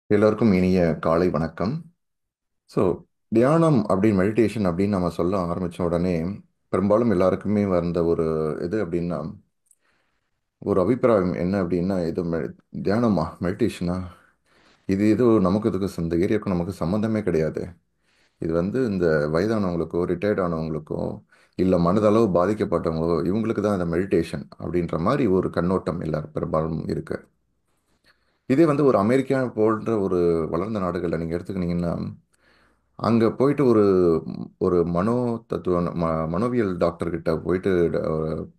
எல்லோருக்கும் இனிய காலை வணக்கம். ஸோ தியானம் அப்படின்னு மெடிடேஷன் அப்படின்னு நம்ம சொல்ல ஆரம்பித்த உடனே பெரும்பாலும் எல்லாருக்குமே வந்த ஒரு இது அப்படின்னா ஒரு அபிப்பிராயம் என்ன அப்படின்னா இது தியானமா மெடிடேஷனா இது ஏதோ நமக்கு இதுக்கு இந்த ஏரியாவுக்கும் நமக்கு சம்மந்தமே கிடையாது. இது வந்து இந்த வயதானவங்களுக்கோ ரிட்டையர்ட் ஆனவங்களுக்கோ இல்லை மனதளவு பாதிக்கப்பட்டவங்களோ இவங்களுக்கு தான் இந்த மெடிடேஷன் அப்படின்ற மாதிரி ஒரு கண்ணோட்டம் எல்லாரும் பெரும்பாலும் இருக்கு. இதே வந்து ஒரு அமெரிக்கா போன்ற ஒரு வளர்ந்த நாடுகளில் நீங்கள் எடுத்துக்கினீங்கன்னா அங்கே போயிட்டு ஒரு ஒரு மனோ தத்துவ மனோவியல் டாக்டர் கிட்ட போயிட்டு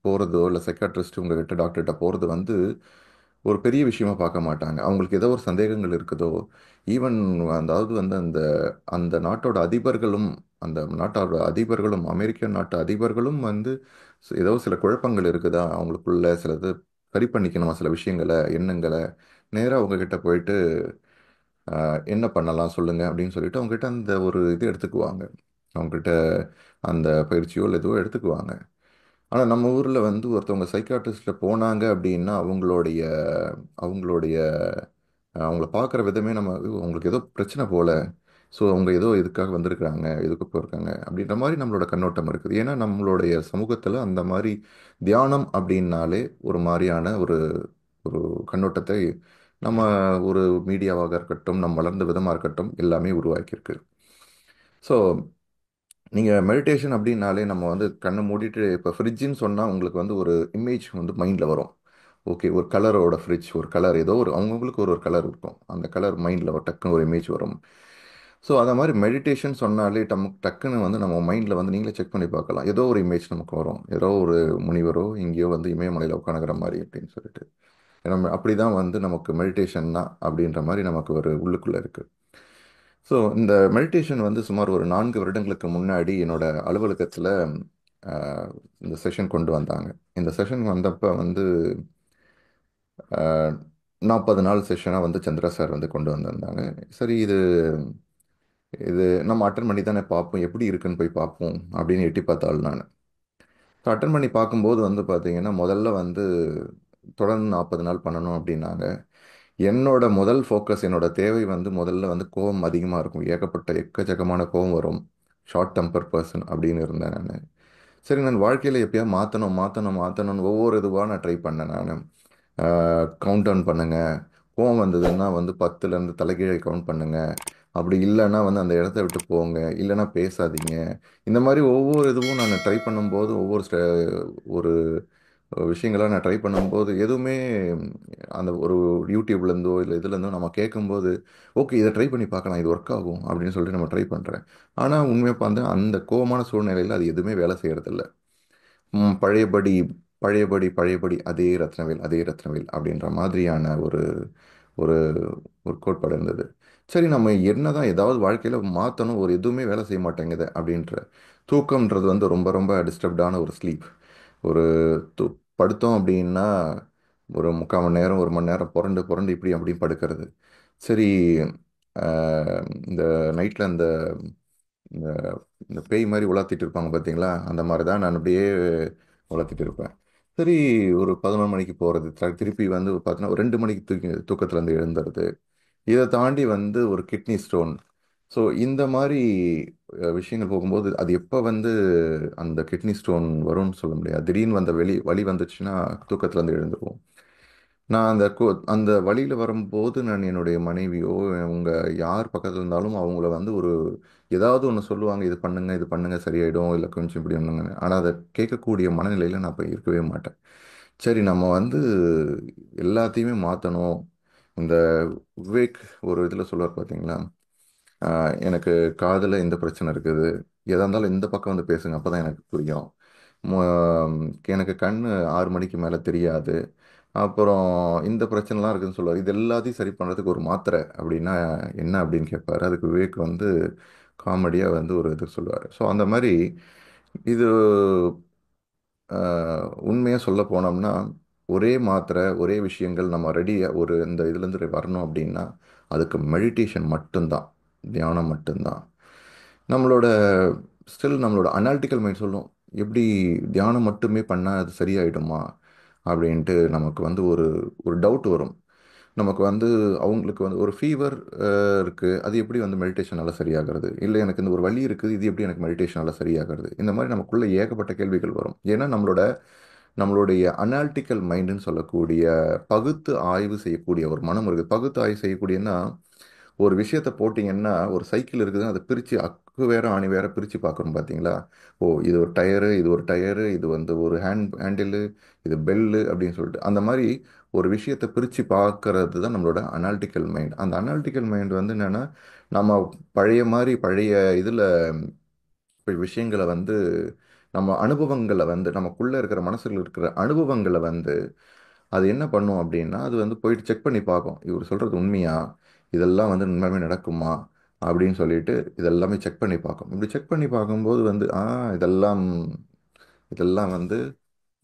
போகிறதோ இல்லை சைக்காட்ரிஸ்ட் உங்ககிட்ட டாக்டர்கிட்ட போகிறது வந்து ஒரு பெரிய விஷயமா பார்க்க மாட்டாங்க. அவங்களுக்கு ஏதோ ஒரு சந்தேகங்கள் இருக்குதோ ஈவன் அதாவது வந்து அந்த அந்த நாட்டோட அதிபர்களும் அமெரிக்க நாட்டு அதிபர்களும் வந்து ஏதோ சில குழப்பங்கள் இருக்குதா அவங்களுக்குள்ள சிலது சரி பண்ணிக்கணுமா சில விஷயங்களை எண்ணங்களை நேராக அவங்கக்கிட்ட போயிட்டு என்ன பண்ணலாம் சொல்லுங்க அப்படின்னு சொல்லிட்டு அவங்ககிட்ட அந்த ஒரு இது எடுத்துக்குவாங்க. அவங்ககிட்ட அந்த பயிற்சியோ இல்லை எதுவோ எடுத்துக்குவாங்க. ஆனால் நம்ம ஊரில் வந்து ஒருத்தவங்க சைக்காட்ரிஸ்டில் போனாங்க அப்படின்னா அவங்களுடைய அவங்கள பார்க்குற விதமே நம்ம அவங்களுக்கு ஏதோ பிரச்சனை போல. ஸோ அவங்க ஏதோ இதுக்காக வந்திருக்கிறாங்க இதுக்கு போயிருக்காங்க அப்படின்ற மாதிரி நம்மளோட கண்ணோட்டம் இருக்குது. ஏன்னா நம்மளுடைய சமூகத்தில் அந்த மாதிரி தியானம் அப்படின்னாலே ஒரு மாதிரியான ஒரு ஒரு கண்ணோட்டத்தை நம்ம ஒரு மீடியாவாக இருக்கட்டும் நம் வளர்ந்த விதமாக இருக்கட்டும் எல்லாமே உருவாக்கியிருக்கு. ஸோ நீங்கள் மெடிடேஷன் அப்படின்னாலே நம்ம வந்து கண்ணை மூடிட்டு இப்போ ஃப்ரிட்ஜுன்னு சொன்னால் உங்களுக்கு வந்து ஒரு இமேஜ் வந்து மைண்டில் வரும். ஓகே, ஒரு கலரோட ஃப்ரிட்ஜ் ஒரு கலர் ஏதோ ஒரு அவங்கவுங்களுக்கு ஒரு ஒரு கலர் இருக்கும். அந்த கலர் மைண்டில் டக்குன்னு ஒரு இமேஜ் வரும். ஸோ அந்த மாதிரி மெடிடேஷன் சொன்னாலே டக்குன்னு வந்து நம்ம மைண்டில் வந்து நீங்களே செக் பண்ணி பார்க்கலாம். ஏதோ ஒரு இமேஜ் நமக்கு வரும். ஏதோ ஒரு முனிவரோ எங்கேயோ வந்து இமயமலையில் உட்காந்துக்கிற மாதிரி அப்படின்னு சொல்லிட்டு நம்ம அப்படி தான் வந்து நமக்கு மெடிடேஷன் தான் அப்படின்ற மாதிரி நமக்கு ஒரு உள்ளுக்குள்ளே இருக்குது. ஸோ இந்த மெடிடேஷன் வந்து சுமார் ஒரு 4 வருடங்களுக்கு முன்னாடி என்னோட அலுவலகத்தில் இந்த செஷன் கொண்டு வந்தாங்க. இந்த செஷன் வந்தப்போ வந்து 40 நாள் செஷனாக வந்து சந்திரா சார் வந்து கொண்டு வந்திருந்தாங்க. சரி, இது இது நம்ம அட்டன் பண்ணி தானே பார்ப்போம் எப்படி இருக்குன்னு போய் பார்ப்போம் அப்படின்னு எட்டி பார்த்தாள் நான். ஸோ அட்டன் பண்ணி பார்க்கும்போது வந்து பார்த்தீங்கன்னா முதல்ல வந்து தொடர்ந்து 40 நாள் பண்ணணும் அப்படின்னாங்க. என்னோட முதல் ஃபோக்கஸ் என்னோட தேவை வந்து முதல்ல வந்து கோவம் அதிகமாக இருக்கும். ஏகப்பட்ட எக்கச்சக்கமான கோவம் வரும். ஷார்ட் டெம்பர் பர்சன் அப்படின்னு இருந்தேன் நான். சரி, நான் வாழ்க்கையில் எப்படியாவது மாற்றணும்னு ஒவ்வொரு இதுவாக நான் ட்ரை பண்ணேன் நான். கவுண்ட் டவுன் பண்ணுங்க, கோவம் வந்ததுன்னா வந்து 10லேருந்து தலைகீழே கவுண்ட் பண்ணுங்க, அப்படி இல்லைன்னா வந்து அந்த இடத்த விட்டு போங்க, இல்லைன்னா பேசாதீங்க. இந்த மாதிரி ஒவ்வொரு இதுவும் நான் ட்ரை பண்ணும்போது ஒரு விஷயங்களாக நான் ட்ரை பண்ணும்போது எதுவுமே அந்த ஒரு யூடியூப்லேருந்தோ இல்லை இதுலேருந்தோ நம்ம கேட்கும்போது ஓகே இதை ட்ரை பண்ணி பார்க்கலாம் இது ஒர்க் ஆகும் அப்படின்னு சொல்லிட்டு நம்ம ட்ரை பண்ணுறேன். ஆனால் உண்மையாக பார்த்தா அந்த கோவமான சூழ்நிலையில் அது எதுவுமே வேலை செய்கிறதில்ல. பழையபடி பழையபடி பழையபடி அதே ரத்னவேல் அப்படின்ற மாதிரியான ஒரு ஒரு ஒரு கோட்பாடு இருந்தது. சரி, நம்ம என்னதான் ஏதாவது வாழ்க்கையில் மாற்றணும், ஒரு எதுவுமே வேலை செய்ய மாட்டேங்குது அப்படின்ற தூக்கம்ன்றது வந்து ரொம்ப ரொம்ப டிஸ்டர்ப்டான ஒரு ஸ்லீப். ஒரு து படுத்தோம் அப்படின்னா ஒரு 3/4 மணி நேரம் 1 மணி நேரம் புரண்டு புரண்டு இப்படி அப்படியும் படுக்கிறது. சரி, இந்த நைட்டில் இந்த இந்த பேய் மாதிரி உலாத்திட்டு இருப்பாங்க பார்த்தீங்களா, அந்த மாதிரி தான் நான் அப்படியே உலாத்திட்டு இருப்பேன். சரி, ஒரு 11 மணிக்கு போகிறது திருப்பி வந்து பார்த்தீங்கன்னா ஒரு 2 மணிக்கு தூக்கத்துலேருந்து எழுந்துறது. இதை தாண்டி வந்து ஒரு கிட்னி ஸ்டோன். ஸோ இந்த மாதிரி விஷயங்கள் போகும்போது அது எப்போ வந்து அந்த கிட்னி ஸ்டோன் வரும்னு சொல்ல முடியாது. திடீர்னு வந்த வலி வந்துச்சுன்னா தூக்கத்துலேருந்து எழுந்துருவோம். நான் அந்த வழியில் வரும்போது நான் என்னுடைய மனைவியோ அவங்க யார் பக்கத்தில் இருந்தாலும் அவங்கள வந்து ஒரு ஏதாவது ஒன்று சொல்லுவாங்க, இது பண்ணுங்க சரியாயிடும், இல்லை கொஞ்சம் இப்படி ஒன்றுங்க. ஆனால் அதை கேட்கக்கூடிய மனநிலையில் நான் இப்போ இருக்கவே மாட்டேன். சரி, நம்ம வந்து எல்லாத்தையுமே மாற்றணும். இந்த விவேக் ஒரு இதில் சொல்லுவார் பார்த்தீங்களா, எனக்கு காதில் இந்த பிரச்சனை இருக்குது, எதாக இருந்தாலும் இந்த பக்கம் வந்து பேசுங்க அப்போ தான் எனக்கு புரியும். எனக்கு கண் 6 மணிக்கு மேலே தெரியாது. அப்புறம் இந்த பிரச்சனைலாம் இருக்குதுன்னு சொல்லுவார். இது எல்லாத்தையும் சரி பண்ணுறதுக்கு ஒரு மாத்திரை அப்படின்னா என்ன அப்படின்னு கேட்பாரு. அதுக்கு விவேக் வந்து காமெடியாக வந்து ஒரு இது சொல்லுவார். ஸோ அந்த மாதிரி இது உண்மையாக சொல்ல போனோம்னா ஒரே மாத்திரை ஒரே விஷயங்கள் நம்ம ரெடியாக ஒரு இந்த இதுலேருந்து வரணும் அப்படின்னா அதுக்கு மெடிடேஷன் மட்டும்தான், தியானம் மட்டும்தான். நம்மளோட நம்மளோட அனாலிட்டிக்கல் மைண்ட் சொல்லும் எப்படி தியானம் மட்டுமே பண்ணால் அது சரியாயிடுமா அப்படின்ட்டு நமக்கு வந்து ஒரு ஒரு டவுட் வரும். நமக்கு வந்து அவங்களுக்கு வந்து ஒரு ஃபீவர் இருக்குது, அது எப்படி வந்து மெடிடேஷனால் சரியாகிறது, இல்லை எனக்கு இந்த ஒரு வலி இருக்குது, இது எப்படி எனக்கு மெடிடேஷனால் சரியாகிறது, இந்த மாதிரி நமக்குள்ள ஏகப்பட்ட கேள்விகள் வரும். ஏன்னா நம்மளுடைய அனாலிட்டிக்கல் மைண்டுன்னு சொல்லக்கூடிய பகுத்து ஆய்வு செய்யக்கூடிய ஒரு மனம் இருக்குது. பகுத்து ஆய்வு செய்யக்கூடியன்னா, ஒரு விஷயத்தை போட்டிங்கன்னா ஒரு சைக்கிள் இருக்குதுன்னு அதை பிரித்து அக்கு வேற ஆணி வேற பிரித்து பார்க்கணும் பார்த்தீங்களா. ஓ, இது ஒரு டயரு, இது ஒரு டயரு, இது வந்து ஒரு ஹேண்டிலு, இது பெல்லு அப்படின்னு சொல்லிட்டு அந்த மாதிரி ஒரு விஷயத்தை பிரித்து பார்க்கறது தான் நம்மளோட அனாலிட்டிக்கல் மைண்ட். அந்த அனாலிட்டிக்கல் மைண்ட் வந்து என்னென்னா, நம்ம பழைய மாதிரி பழைய இதில் விஷயங்களை வந்து நம்ம அனுபவங்களை வந்து நமக்குள்ளே இருக்கிற மனசுல இருக்கிற அனுபவங்களை வந்து அது என்ன பண்ணும் அப்படின்னா, அது வந்து போயிட்டு செக் பண்ணி பார்க்கும். இவர் சொல்கிறது உண்மையா, இதெல்லாம் வந்து உண்மையாலுமே நடக்குமா அப்படின்னு சொல்லிட்டு இதெல்லாமே செக் பண்ணி பார்க்கும். இப்படி செக் பண்ணி பார்க்கும்போது வந்து இதெல்லாம் இதெல்லாம் வந்து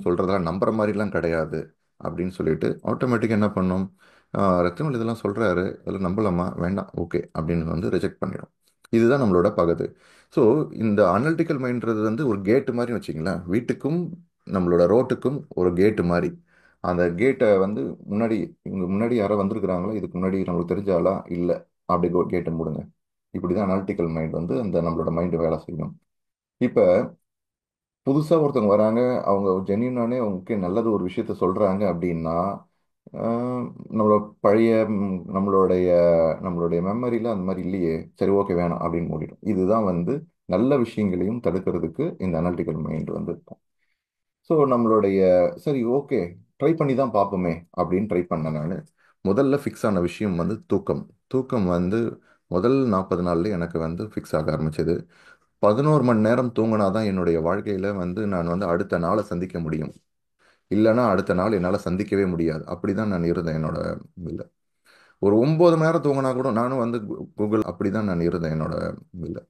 சொல்கிறதெல்லாம் நம்புற மாதிரிலாம் கிடையாது அப்படின்னு சொல்லிட்டு ஆட்டோமேட்டிக்காக என்ன பண்ணும், ரத்தினமல் இதெல்லாம் சொல்கிறாரு, இதெல்லாம் நம்பலாமா வேண்டாம் ஓகே அப்படின்னு வந்து ரிஜெக்ட் பண்ணிடும். இதுதான் நம்மளோட பகுது. ஸோ இந்த அனலிட்டிக்கல் மைண்ட்றது வந்து ஒரு கேட்டு மாதிரி வச்சிங்களேன், வீட்டுக்கும் நம்மளோட ரோட்டுக்கும் ஒரு கேட்டு மாதிரி. அந்த கேட்டை வந்து முன்னாடி இவங்க முன்னாடி யாரோ வந்திருக்கிறாங்களா, இதுக்கு முன்னாடி நம்மளுக்கு தெரிஞ்சாலா இல்லை, அப்படி கேட்டை மூடுங்க. இப்படி தான் அனாலிட்டிக்கல் மைண்ட் வந்து அந்த நம்மளோட மைண்டு வேலை செய்யும். இப்போ புதுசாக ஒருத்தவங்க வராங்க, அவங்க ஜென்யூனானே அவங்களுக்கு நல்லது ஒரு விஷயத்த சொல்கிறாங்க அப்படின்னா, ஆஹ், நம்மளோட பழைய நம்மளுடைய நம்மளுடைய மெமரியில் அந்த மாதிரி இல்லையே, சரி ஓகே வேணாம் அப்படின்னு மூடிடும். இதுதான் வந்து நல்ல விஷயங்களையும் தடுக்கிறதுக்கு இந்த அனாலிட்டிக்கல் மைண்ட் வந்து இருக்கும். ஸோ நம்மளுடைய சரி ஓகே, ட்ரை பண்ணி தான் பார்ப்போமே அப்படின்னு ட்ரை பண்ணேன் நான். முதல்ல ஃபிக்ஸ் ஆன விஷயம் வந்து தூக்கம். தூக்கம் வந்து முதல் 40 நாள்ல எனக்கு வந்து ஃபிக்ஸ் ஆக ஆரம்பிச்சது. 11 மணி நேரம் தூங்கினா தான் என்னுடைய வாழ்க்கையில் வந்து நான் வந்து அடுத்த நாளை சந்திக்க முடியும். இல்லைன்னா அடுத்த நாள் என்னால் சந்திக்கவே முடியாது. அப்படி தான் நான் இருந்தேன் என்னோட இதில். ஒரு 9 மணி நேரம் தூங்கினா கூட நானும் வந்து கூகுள் அப்படி தான் நான் இருந்தேன் என்னோட இதில்.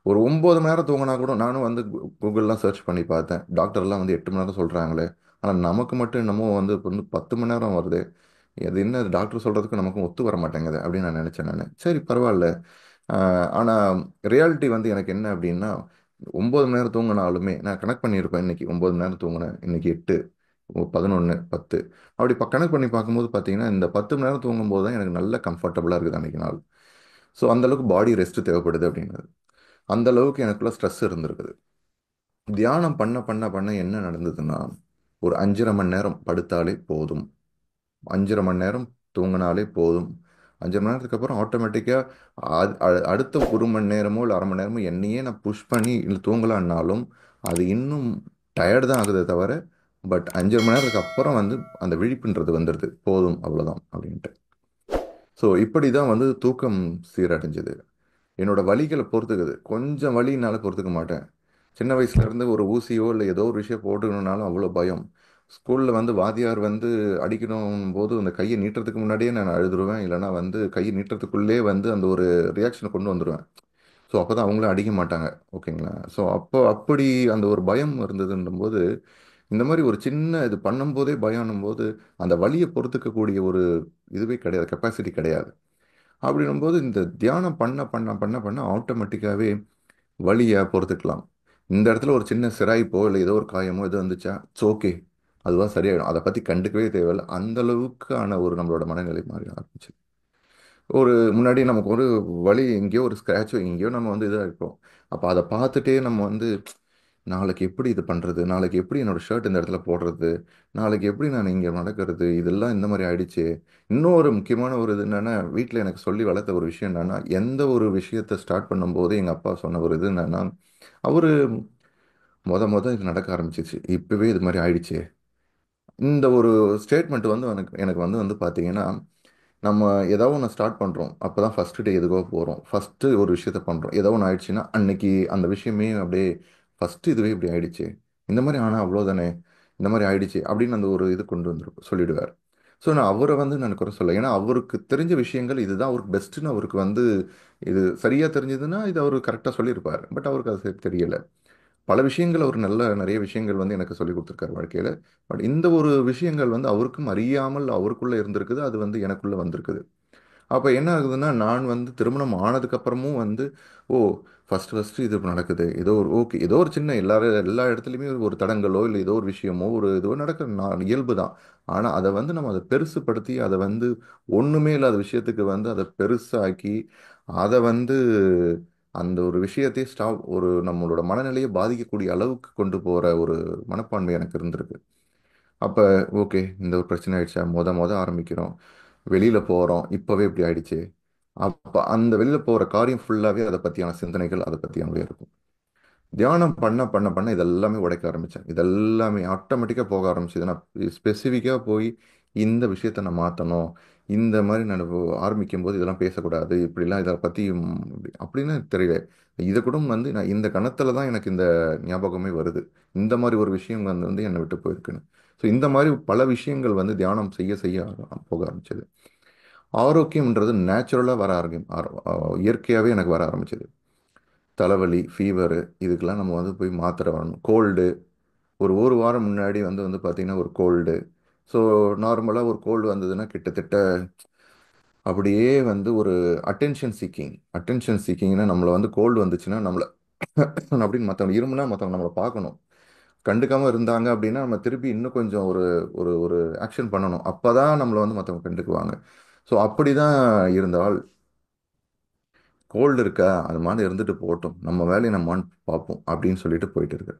ஒரு 9 மணி நேரம் தூங்கினா கூட நானும் வந்து கூகுள்லாம் சர்ச் பண்ணி பார்த்தேன். டாக்டர்லாம் வந்து 8 மணி நேரம் சொல்கிறாங்களே, ஆனால் நமக்கு மட்டும் என்னமோ வந்து இப்போ வந்து 10 மணி நேரம் வருது. அது என்ன டாக்டர் சொல்கிறதுக்கு நமக்கும் ஒத்து வர மாட்டேங்குது அப்படின்னு நான் நினச்சேன். நான் சரி பரவாயில்ல. ஆனால் ரியாலிட்டி வந்து எனக்கு என்ன அப்படின்னா, 9 மணி நேரம் தூங்கினாலுமே நான் கனெக்ட் பண்ணியிருப்பேன். இன்னைக்கு 9 மணி நேரம் தூங்கினேன், இன்னைக்கு 8, 11, 10, அப்படி கணக்கு பண்ணி பார்க்கும்போது பார்த்தீங்கன்னா இந்த 10 மணி நேரம் தூங்கும்போது தான் எனக்கு நல்ல கம்ஃபர்டபுளாக இருக்குது அன்னைக்கு நாள். ஸோ அந்தளவுக்கு பாடி ரெஸ்ட் தேவைப்படுது அப்படின்றது. அந்த அளவுக்கு எனக்குள்ள ஸ்ட்ரெஸ் இருந்திருக்குது. தியானம் பண்ண பண்ண பண்ண என்ன நடந்ததுன்னா, ஒரு 5:30 மணி நேரம் படுத்தாலே போதும், 5:30 மணி நேரம் தூங்கினாலே போதும். 5:30 மணி நேரத்துக்கு அப்புறம் ஆட்டோமேட்டிக்காக அடுத்த 1 மணி நேரமோ இல்லை 1/2 மணி நேரமோ என்னையே நான் புஷ் பண்ணி இல்லை தூங்கலான்னாலும் அது இன்னும் டயர்டு தான் ஆகுதே தவிர, பட் 5:30 மணி நேரத்துக்கு அப்புறம் வந்து அந்த விழிப்புன்றது வந்துடுது, போதும் அவ்வளோதான் அப்படின்ட்டு. ஸோ இப்படி தான் வந்து தூக்கம் சீரடைஞ்சது. என்னோட வலிகளை பொறுத்துக்குது. கொஞ்சம் வலினால பொறுத்துக்க மாட்டேன். சின்ன வயசுல இருந்து ஒரு ஊசியோ இல்லை ஏதோ ஒரு விஷயம் போட்டுக்கணும்னாலும் அவ்வளோ பயம். ஸ்கூலில் வந்து வாத்தியார் வந்து அடிக்கணும் போது அந்த கையை நீட்டுறதுக்கு முன்னாடியே நான் அழுதுருவேன். இல்லைனா வந்து கையை நீட்டுறதுக்குள்ளே வந்து அந்த ஒரு ரியாக்ஷனை கொண்டு வந்துடுவேன். ஸோ அப்போ தான் அவங்களும் அடிக்க மாட்டாங்க. ஓகேங்களா. ஸோ அப்படி அந்த ஒரு பயம் இருந்ததுன்ற போது, இந்த மாதிரி ஒரு சின்ன இது பண்ணும்போதே பயம்னும் போது அந்த வலியை பொறுத்துக்கக்கூடிய ஒரு இதுவே கிடையாது, கெப்பாசிட்டி கிடையாது. அப்படின்னும்போது இந்த தியானம் பண்ண பண்ண பண்ண பண்ண ஆட்டோமேட்டிக்காகவே வலியை பொறுத்துக்கலாம். இந்த இடத்துல ஒரு சின்ன சிராய்ப்போ இல்லை ஏதோ ஒரு காயமோ ஏதோ வந்துச்சா இட்ஸ் ஓகே, அதுவாக சரியாயிடும், அதை பற்றி கண்டுக்கவே தேவையில்லை. அந்த அளவுக்கான ஒரு நம்மளோட மனநிலை மாறி ஆரம்பிச்சு. ஒரு முன்னாடி நமக்கு ஒரு வலி எங்கேயோ ஒரு ஸ்க்ராட்சோ எங்கேயோ நம்ம வந்து இதாக இருப்போம். அப்போ அதை பார்த்துட்டே நம்ம வந்து நாளைக்கு எப்படி இது பண்ணுறது, நாளைக்கு எப்படி என்னோட ஷர்ட் இந்த இடத்துல போடுறது, நாளைக்கு எப்படி நான் இங்கே நடக்கிறது, இதெல்லாம் இந்த மாதிரி ஆயிடுச்சு. இன்னொரு முக்கியமான ஒரு இது என்னென்னா, வீட்டில் எனக்கு சொல்லி வளர்த்த ஒரு விஷயம் என்னென்னா, எந்த ஒரு விஷயத்தை ஸ்டார்ட் பண்ணும்போது எங்கள் அப்பா சொன்ன ஒரு இது என்னென்னா, அவர் இது நடக்க ஆரம்பிச்சிச்சு இப்போவே இது மாதிரி ஆயிடுச்சு. இந்த ஒரு ஸ்டேட்மெண்ட் வந்து எனக்கு எனக்கு வந்து வந்து பார்த்தீங்கன்னா, நம்ம ஏதாவது ஒன்று ஸ்டார்ட் பண்ணுறோம், அப்போ தான் ஃபஸ்ட்டு டே எதுக்கோ போகிறோம், ஃபஸ்ட்டு ஒரு விஷயத்த பண்ணுறோம், ஏதோ ஒன்று ஆயிடுச்சுன்னா அன்னைக்கு அந்த விஷயமே அப்படியே ஃபஸ்ட்டு இதுவே இப்படி ஆயிடுச்சு, இந்த மாதிரி ஆனால் அவ்வளோதானே, இந்த மாதிரி ஆயிடுச்சு அப்படின்னு அந்த ஒரு இது கொண்டு வந்துரு சொல்லிடுவார். ஸோ நான் அவரை வந்து நான் குறை சொல்ல, ஏன்னா அவருக்கு தெரிஞ்ச விஷயங்கள் இதுதான் அவருக்கு பெஸ்ட்டுன்னு அவருக்கு வந்து இது சரியாக தெரிஞ்சதுன்னா இது அவர் கரெக்டாக சொல்லியிருப்பார். பட் அவருக்கு அது தெரியலை. பல விஷயங்கள் அவர் நல்ல நிறைய விஷயங்கள் வந்து எனக்கு சொல்லி கொடுத்துருக்காரு வாழ்க்கையில். பட் இந்த ஒரு விஷயங்கள் வந்து அவருக்கும் அறியாமல் அவருக்குள்ளே இருந்திருக்குது, அது வந்து எனக்குள்ளே வந்திருக்குது. அப்போ என்ன ஆகுதுன்னா, நான் வந்து திருமணம் ஆனதுக்கப்புறமும் வந்து ஓ ஃபர்ஸ்ட் இது நடக்குது. ஏதோ ஒரு ஓகே. ஏதோ ஒரு சின்ன எல்லா இடத்துலயுமே ஒரு தடங்கலோ, இல்ல ஏதோ ஒரு விஷயமோ, ஒரு ஏதோ நடக்கிற இயல்பு தான். ஆனா அத வந்து நம்ம அத பெருசுபடுத்தி, அத வந்து ஒண்ணுமே இல்லாத விஷயத்துக்கு வந்து அத பெருசாக்கி, அத வந்து அந்த ஒரு விஷயத்தையே ஒரு நம்மளோட மனநிலையை பாதிக்கக்கூடிய அளவுக்கு கொண்டு போற ஒரு மனப்பான்மை எனக்கு இருந்திருக்கு. அப்ப ஓகே, இந்த ஒரு பிரச்சனை ஆயிடுச்சா? மொத ஆரம்பிக்கிறோம். வெளியில போறோம். இப்பவே இப்படி ஆயிடுச்சு. அப்ப அந்த வெளியில போற காரியம் ஃபுல்லாவே அதை பத்தியான சிந்தனைகள், அதை பத்தியானவே இருக்கும். தியானம் பண்ண இதெல்லாமே உடைக்க ஆரம்பிச்சேன். இதெல்லாமே ஆட்டோமேட்டிக்கா போக ஆரம்பிச்சது. நான் ஸ்பெசிஃபிக்கா போய் இந்த விஷயத்த நான் மாத்தணும். இந்த மாதிரி நான் ஆரம்பிக்கும் போது இதெல்லாம் பேசக்கூடாது. இப்படிலாம் இதை பத்தி அப்படின்னு தெரியல. இதை கூட வந்து நான் இந்த கணத்துல தான் எனக்கு இந்த ஞாபகமே வருது. இந்த மாதிரி ஒரு விஷயம் வந்து என்னை விட்டு போயிருக்குன்னு. ஸோ இந்த மாதிரி பல விஷயங்கள் வந்து தியானம் செய்ய செய்ய போக ஆரம்பிச்சது. ஆரோக்கியம்ன்றது நேச்சுரலாக வர இயற்கையாகவே எனக்கு வர ஆரம்பிச்சது. தலைவலி, ஃபீவரு, இதுக்கெல்லாம் நம்ம வந்து போய் மாத்திரை வரணும். கோல்டு, ஒரு வாரம் முன்னாடி வந்து பார்த்தீங்கன்னா ஒரு கோல்டு. ஸோ நார்மலாக ஒரு கோல்டு வந்ததுன்னா கிட்டத்தட்ட அப்படியே வந்து ஒரு அட்டென்ஷன் சீக்கிங்னா நம்மளை வந்து கோல்டு வந்துச்சுன்னா நம்மளை அப்படின்னு மற்றவங்க இருமுன்னா மற்றவங்க நம்மளை பார்க்கணும். கண்டுக்காம இருந்தாங்க அப்படின்னா நம்ம திருப்பி இன்னும் கொஞ்சம் ஒரு ஒரு ஒரு ஆக்ஷன் பண்ணணும். அப்பதான் நம்மளை வந்து மற்றவங்க கண்டுக்குவாங்க. ஸோ அப்படிதான் இருந்தால் கோல்டு இருக்கா அது மாதிரி இருந்துட்டு போகட்டும், நம்ம வேலையை நம்ம பார்ப்போம் அப்படின்னு சொல்லிட்டு போயிட்டு இருக்கு.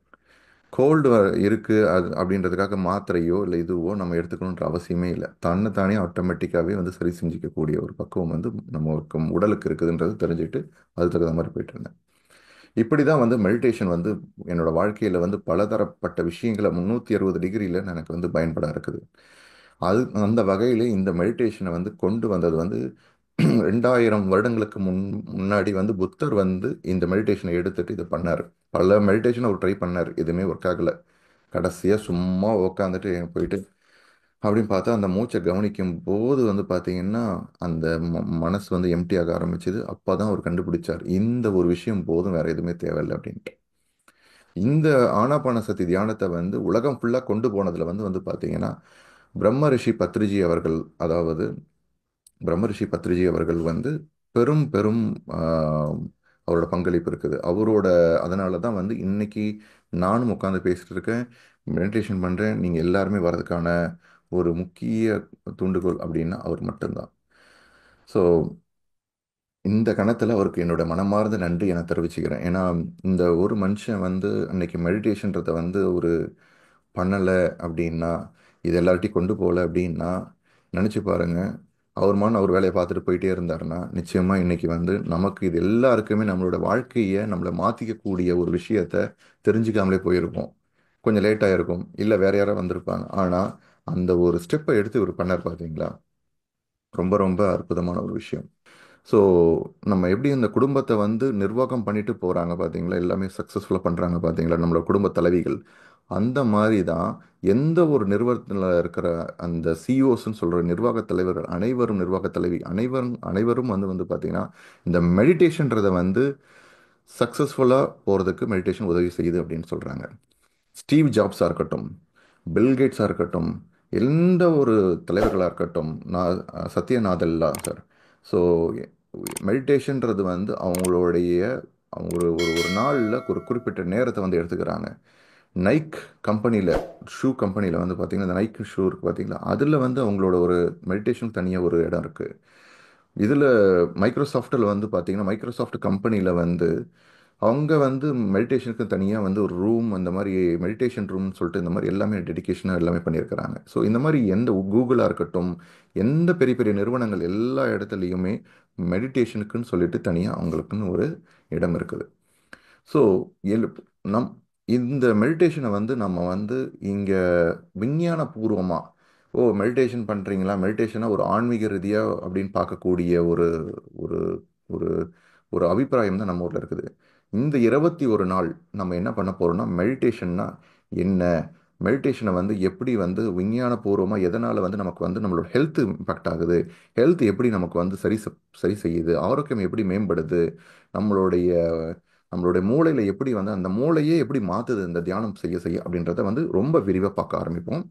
கோல்டு இருக்கு அது அப்படின்றதுக்காக மாத்திரையோ இல்லை இதுவோ நம்ம எடுத்துக்கணுன்ற அவசியமே இல்லை. தன்னைத்தானே ஆட்டோமேட்டிக்காவே வந்து சரி செஞ்சுக்கக்கூடிய ஒரு பக்குவம் வந்து நம்ம உடலுக்கு இருக்குதுன்றது தெரிஞ்சுட்டு அது தகுந்த மாதிரி போயிட்டு இருந்தேன். இப்படி தான் வந்து மெடிடேஷன் வந்து என்னோட வாழ்க்கையில் வந்து பலதரப்பட்ட விஷயங்களை 360 டிகிரியில் எனக்கு வந்து பயன்பட இருக்குது. அது அந்த வகையில் இந்த மெடிடேஷனை வந்து கொண்டு வந்தது வந்து 2000 வருடங்களுக்கு முன்னாடி வந்து புத்தர் வந்து இந்த மெடிடேஷனை எடுத்துட்டு இது பண்ணார். பல மெடிடேஷன் அவர் ட்ரை பண்ணார், எதுவுமே ஒர்க் ஆகலை. கடைசியாக சும்மா உக்காந்துட்டு போயிட்டு அப்படின்னு பார்த்தா அந்த மூச்சை கவனிக்கும் போது வந்து பார்த்தீங்கன்னா அந்த மனசு வந்து எம்டி ஆக ஆரம்பிச்சது. அப்போ தான் அவர் கண்டுபிடிச்சார் இந்த ஒரு விஷயம் போதும், வேற எதுவுமே தேவையில்லை அப்படின்ட்டு. இந்த ஆனாபான சதி தியானத்தை வந்து உலகம் ஃபுல்லாக கொண்டு போனதுல வந்து வந்து பார்த்தீங்கன்னா பிரம்ம ரிஷி பத்ரிஜி அவர்கள், அதாவது பிரம்ம ரிஷி பத்ரிஜி அவர்கள் வந்து பெரும் பெரும் ஆஹ், அவரோட பங்களிப்பு இருக்குது. அதனால தான் வந்து இன்னைக்கு நானும் உட்காந்து பேசிட்டு இருக்கேன், மெடிடேஷன் பண்ணுறேன். நீங்கள் எல்லாருமே வர்றதுக்கான ஒரு முக்கிய தூண்டுகோல் அப்படின்னா அவர் மட்டும்தான். ஸோ இந்த கணத்தில் அவருக்கு என்னோட மனமார்ந்த நன்றி என தெரிவிச்சுக்கிறேன். ஏன்னா இந்த ஒரு மனுஷன் வந்து அன்னைக்கு மெடிடேஷன்றதை வந்து ஒரு பண்ணலை அப்படின்னா, இது எல்லார்ட்டையும் கொண்டு போகல அப்படின்னா, நினச்சி பாருங்க. அவர் வேலையை பார்த்துட்டு போயிட்டே இருந்தாருன்னா நிச்சயமாக இன்னைக்கு வந்து நமக்கு இது எல்லாருக்குமே நம்மளோட வாழ்க்கையை நம்மளை மாற்றிக்கக்கூடிய ஒரு விஷயத்த தெரிஞ்சுக்காமலே போயிருப்போம். கொஞ்சம் லேட்டாக இருக்கும், இல்லை வேற யாராவது வந்திருப்பாங்க. ஆனால் அந்த ஒரு ஸ்டெப்பை எடுத்து இவர் பண்ணார் பார்த்தீங்களா, ரொம்ப ரொம்ப அற்புதமான ஒரு விஷயம். ஸோ நம்ம எப்படி இந்த குடும்பத்தை வந்து நிர்வாகம் பண்ணிட்டு போகிறாங்க பார்த்தீங்களா, எல்லாமே சக்ஸஸ்ஃபுல்லாக பண்ணுறாங்க பார்த்தீங்களா நம்மளோட குடும்ப தலைவிகள். அந்த மாதிரி தான் எந்த ஒரு நிறுவனத்தில் இருக்கிற அந்த சிஇஓஸ்ன்னு சொல்கிற நிர்வாக தலைவர்கள் அனைவரும், நிர்வாக தலைவி அனைவரும் அனைவரும் வந்து வந்து பார்த்தீங்கன்னா இந்த மெடிடேஷன்றதை வந்து சக்ஸஸ்ஃபுல்லாக போகிறதுக்கு மெடிடேஷன் உதவி செய்யுது அப்படின்னு சொல்கிறாங்க. ஸ்டீவ் ஜாப்ஸாக இருக்கட்டும், பில்கேட்ஸாக இருக்கட்டும், எந்த ஒரு தலைவர்களாக இருக்கட்டும், சத்ய நாதல்லா சார். ஸோ மெடிடேஷன்றது வந்து அவங்க ஒரு ஒரு ஒரு நாளில் ஒரு குறிப்பிட்ட நேரத்தை வந்து எடுத்துக்கிறாங்க. நைக் கம்பெனியில், ஷூ கம்பெனியில் வந்து பார்த்தீங்கன்னா இந்த நைக் ஷூ இருக்குது பார்த்தீங்களா, அதில் வந்து அவங்களோட ஒரு மெடிடேஷன் தனியாக ஒரு இடம் இருக்குது. இதில் மைக்ரோசாஃப்ட்டில் வந்து பார்த்தீங்கன்னா மைக்ரோசாஃப்ட் கம்பெனியில் வந்து அவங்க வந்து மெடிடேஷனுக்கு தனியாக வந்து ஒரு ரூம், அந்த மாதிரி மெடிடேஷன் ரூம்னு சொல்லிட்டு இந்த மாதிரி எல்லாமே டெடிகேஷனாக எல்லாமே பண்ணியிருக்கிறாங்க. ஸோ இந்த மாதிரி எந்த கூகுளாக இருக்கட்டும், எந்த பெரிய பெரிய நிறுவனங்கள் எல்லா இடத்துலையுமே மெடிடேஷனுக்குன்னு சொல்லிட்டு தனியாக அவங்களுக்குன்னு ஒரு இடம் இருக்குது. ஸோ எழு நம் இந்த மெடிடேஷனை வந்து நம்ம வந்து இங்கே விஞ்ஞான பூர்வமாக, ஓ மெடிடேஷன் பண்ணுறீங்களா, மெடிடேஷனாக ஒரு ஆன்மீக ரீதியாக அப்படின்னு பார்க்கக்கூடிய ஒரு ஒரு ஒரு ஒரு அபிப்பிராயம் தான் நம்ம ஊரில் இருக்குது. இந்த 21 நாள் நம்ம என்ன பண்ண போகிறோம்னா மெடிடேஷன்னா என்ன, மெடிடேஷனை வந்து எப்படி வந்து விஞ்ஞானபூர்வமாக எதனால் வந்து நமக்கு வந்து நம்மளோட ஹெல்த் இம்பாக்ட் ஆகுது, ஹெல்த் எப்படி நமக்கு வந்து சரி செய்யுது, ஆரோக்கியம் எப்படி மேம்படுது, நம்மளுடைய நம்மளுடைய மூளையில் எப்படி வந்து அந்த மூளையே எப்படி மாற்றுது இந்த தியானம் செய்ய செய்ய அப்படின்றத வந்து ரொம்ப விரிவாக பார்க்க ஆரம்பிப்போம்.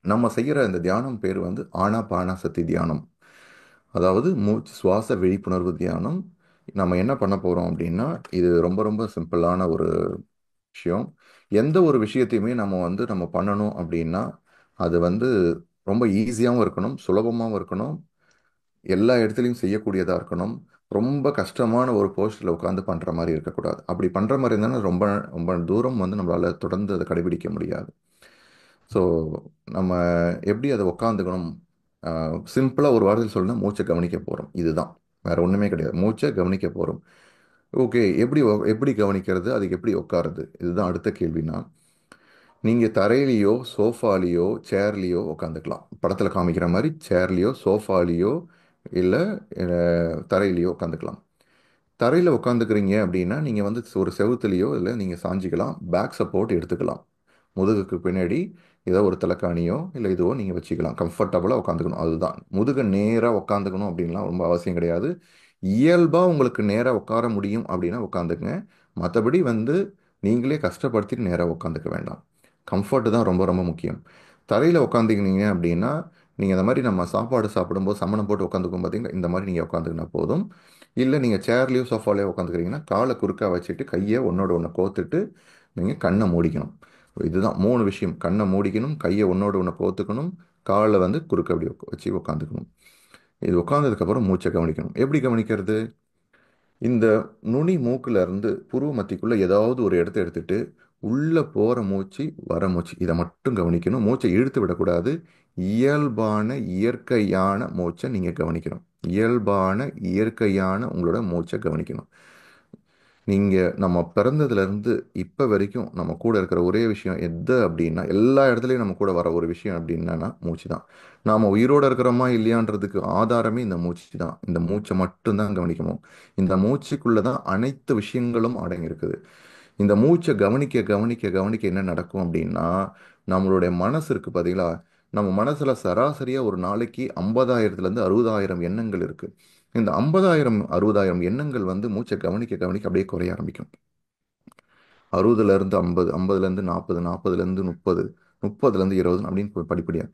நம்ம செய்கிற இந்த தியானம் பேர் வந்து ஆனாபானசதி தியானம். அதாவது மூச்சு சுவாச விழிப்புணர்வு தியானம். நம்ம என்ன பண்ண போகிறோம் அப்படின்னா, இது ரொம்ப ரொம்ப சிம்பிளான ஒரு விஷயம். எந்த ஒரு விஷயத்தையுமே நம்ம பண்ணணும் அப்படின்னா, அது ரொம்ப ஈஸியாகவும் இருக்கணும், சுலபமாகவும் இருக்கணும், எல்லா இடத்துலையும் செய்யக்கூடியதாக இருக்கணும். ரொம்ப கஷ்டமான ஒரு போஸ்டில் உட்காந்து பண்ணுற மாதிரி இருக்கக்கூடாது. அப்படி பண்ணுற மாதிரி இருந்தாலும் ரொம்ப ரொம்ப தூரம் நம்மளால் தொடர்ந்து அதை கடைபிடிக்க முடியாது. ஸோ நம்ம எப்படி அதை உட்காந்துக்கணும், சிம்பிளாக ஒரு வாரத்தில் சொல்லணும்னா மூச்சை கவனிக்க போகிறோம். இதுதான், வேற ஒன்றுமே கிடையாது. மூச்சை கவனிக்க போகிறோம். ஓகே, எப்படி கவனிக்கிறது, அதுக்கு எப்படி உட்காருது, இதுதான் அடுத்த கேள்வினா. நீங்கள் தரையிலையோ சோஃபாலேயோ சேர்லேயோ உட்காந்துக்கலாம். படத்தில் காமிக்கிற மாதிரி சேர்லேயோ சோஃபாலேயோ இல்லை தரையிலையோ உட்காந்துக்கலாம். தரையில் உட்காந்துக்கிறீங்க அப்படின்னா நீங்கள் ஒரு செவுத்துலேயோ இல்லை நீங்கள் சாஞ்சிக்கலாம். பேக் சப்போர்ட் எடுத்துக்கலாம். முதுகுக்கு பின்னாடி ஏதோ ஒரு தலைக்காணியோ இல்லை இதுவோ நீங்கள் வச்சுக்கலாம். கம்ஃபர்டபுளாக உட்காந்துக்கணும், அதுதான். முதுகு நேராக உட்காந்துக்கணும் அப்படின்லாம் ரொம்ப அவசியம் கிடையாது. இயல்பாக உங்களுக்கு நேராக உட்கார முடியும் அப்படின்னா உட்காந்துக்குங்க. மற்றபடி நீங்களே கஷ்டப்படுத்திட்டு நேராக உட்காந்துக்க வேண்டாம். கம்ஃபர்ட் தான் ரொம்ப ரொம்ப முக்கியம். தரையில் உட்காந்துக்கினீங்க அப்படின்னா நீங்கள் இந்த மாதிரி நம்ம சாப்பாடு சாப்பிடும்போது சமணம் போட்டு உட்காந்துக்கும் பார்த்தீங்கன்னா இந்த மாதிரி நீங்கள் உட்காந்துக்கினா போதும். இல்லை நீங்கள் சேர்லேயோ சோஃபாலேயோ உட்காந்துக்கிறீங்கன்னா காலை குறுக்கா வச்சுட்டு கையை ஒன்றோட ஒன்று கோத்துட்டு நீங்கள் கண்ணை மூடிக்கணும். இதுதான் 3 விஷயம். கண்ணை மூடிக்கணும், கையை ஒன்றோட ஒன்று கோத்துக்கணும், காலை குறுக்க அப்படி வச்சு உட்காந்துக்கணும். இது உட்காந்ததுக்கப்புறம் மூச்சை கவனிக்கணும். எப்படி கவனிக்கிறது? இந்த நுனி மூக்குல இருந்து புருவ மத்திக்குள்ள ஏதாவது ஒரு இடத்த எடுத்துட்டு உள்ள போற மூச்சு வர மூச்சு இதை மட்டும் கவனிக்கணும். மூச்சை இழுத்து விடக்கூடாது. இயல்பான இயற்கையான மூச்சை நீங்க கவனிக்கணும். இயல்பான இயற்கையான உங்களோட மூச்சை கவனிக்கணும். நம்ம பிறந்ததுல இருந்து இப்ப வரைக்கும் நம்ம கூட இருக்கிற ஒரே விஷயம் எது அப்படின்னா, எல்லா இடத்துலயும் நம்ம கூட வர ஒரு விஷயம் அப்படின்னா மூச்சு தான். நாம உயிரோட இருக்கிறோமா இல்லையான்றதுக்கு ஆதாரமே இந்த மூச்சு தான். இந்த மூச்சை மட்டும்தான் கவனிக்கணும். இந்த மூச்சுக்குள்ளதான் அனைத்து விஷயங்களும் அடங்கி இருக்குது. இந்த மூச்சை கவனிக்க கவனிக்க கவனிக்க என்ன நடக்கும் அப்படின்னா, நம்மளுடைய மனசு இருக்கு பாத்தீங்களா? நம்ம மனசுல சராசரியா ஒரு நாளைக்கு 50,000 60,000 எண்ணங்கள் இருக்கு. இந்த 50,000 60,000 எண்ணங்கள் மூச்சை கவனிக்க கவனிக்க அப்படியே குறைய ஆரம்பிக்கும். 60ல இருந்து 50, 50ல இருந்து 40, 40ல இருந்து 30, 30ல இருந்து 20 அப்படின்னு படிப்படியா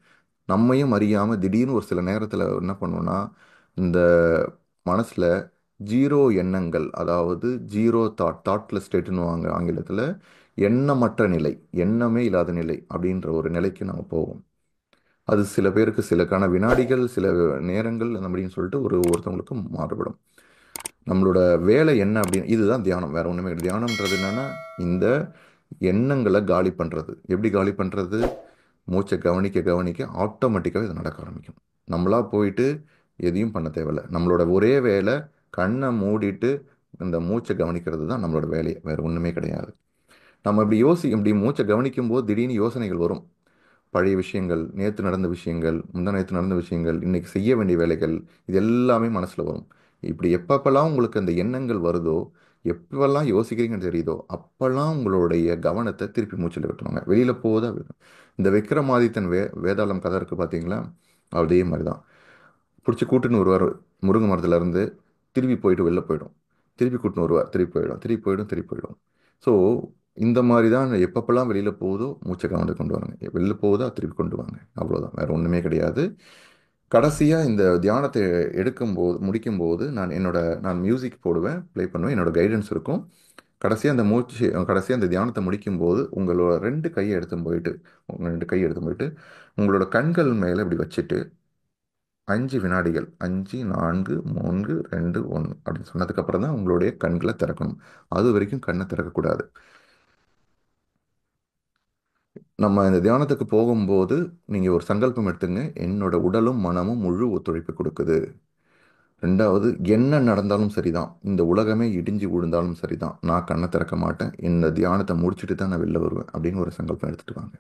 நம்மையும் அறியாம திடீர்னு ஒரு சில நேரத்துல என்ன பண்ணுவோம்னா, இந்த மனசுல ஜீரோ எண்ணங்கள், அதாவது ஜீரோ தாட்லெஸ் ஸ்டேட்னு ஆங்கிலத்துல, எண்ணமற்ற நிலை, எண்ணமே இல்லாத நிலை அப்படின்ற ஒரு நிலைக்கு நம்ம போவோம். அது சில பேருக்கு சிலக்கான வினாடிகள், சில நேரங்கள் அப்படின்னு சொல்லிட்டு ஒருத்தவங்களுக்கு மாறுபடும். நம்மளோட வேலை என்ன அப்படின்னு, இதுதான் தியானம், வேற ஒண்ணுமே கிடையாது. தியானம்ன்றது என்னன்னா, இந்த எண்ணங்களை காலி பண்றது. எப்படி காலி பண்றது? மூச்சை கவனிக்க கவனிக்க ஆட்டோமேட்டிக்காக இது நடக்க ஆரம்பிக்கும். நம்மளா போயிட்டு எதையும் பண்ண தேவையில்ல. நம்மளோட ஒரே வேலை கண்ணை மூடிட்டு இந்த மூச்சை கவனிக்கிறது தான் நம்மளோட வேலையை, வேற ஒண்ணுமே கிடையாது. நம்ம இப்படி மூச்சை கவனிக்கும் போது திடீர்னு யோசனைகள் வரும். பழைய விஷயங்கள், நேற்று நடந்த விஷயங்கள், முந்தா நேற்று நடந்த விஷயங்கள், இன்னைக்கு செய்ய வேண்டிய வேலைகள், இது எல்லாமே மனசுல வரும். இப்படி எப்பப்பெல்லாம் உங்களுக்கு அந்த எண்ணங்கள் வருதோ, எப்பவெல்லாம் யோசிக்கிறீங்கன்னு தெரியுதோ, அப்பெல்லாம் உங்களுடைய கவனத்தை திருப்பி மூச்சில் விட்டுருவாங்க. வெளியில போதா விடணும். இந்த விக்ரமாதித்தன் வேதாளம் கதை இருக்கு பார்த்தீங்களா? அதே மாதிரி தான். பிடிச்சி கூட்டுன்னு வருவார் முருங்கை மரத்துல இருந்து. திருப்பி போயிட்டு வெளில போயிடும். திருப்பி கூட்டின்னு வருவார், திருப்பி போயிடும், திருப்பி போயிடும், திருப்பி போயிடும். ஸோ இந்த மாதிரி தான் எப்பப்பெல்லாம் வெளியில போகுதோ மூச்சை கவனத்தை கொண்டு வாங்க. வெளில போகுதோ திருப்பி கொண்டு வாங்க. அவ்வளோதான், வேற ஒன்றுமே கிடையாது. கடைசியாக இந்த தியானத்தை முடிக்கும்போது நான் மியூசிக் போடுவேன், ப்ளே பண்ணுவேன், என்னோட கைடன்ஸ் இருக்கும். கடைசியாக அந்த தியானத்தை முடிக்கும்போது உங்களோட 2 கையை எடுத்து போயிட்டு உங்களோட கண்கள் மேலே இப்படி வச்சுட்டு 5 வினாடிகள், 5 4 3 2 1 அப்படின்னு சொன்னதுக்கு அப்புறம் தான் உங்களுடைய கண்களை திறக்கணும். அது வரைக்கும் கண்ணை திறக்கக்கூடாது. நம்ம இந்த தியானத்துக்கு போகும்போது நீங்கள் ஒரு சங்கல்பம் எடுத்துங்க. என்னோட உடலும் மனமும் முழு ஒத்துழைப்பு கொடுக்குது. 2வது, என்ன நடந்தாலும் சரிதான், இந்த உலகமே இடிஞ்சு விழுந்தாலும் சரிதான், நான் கண்ணை திறக்க மாட்டேன், இந்த தியானத்தை முடிச்சுட்டு தான் நான் வெளில வருவேன் அப்படின்னு ஒரு சங்கல்பம் எடுத்துட்டு வாங்க.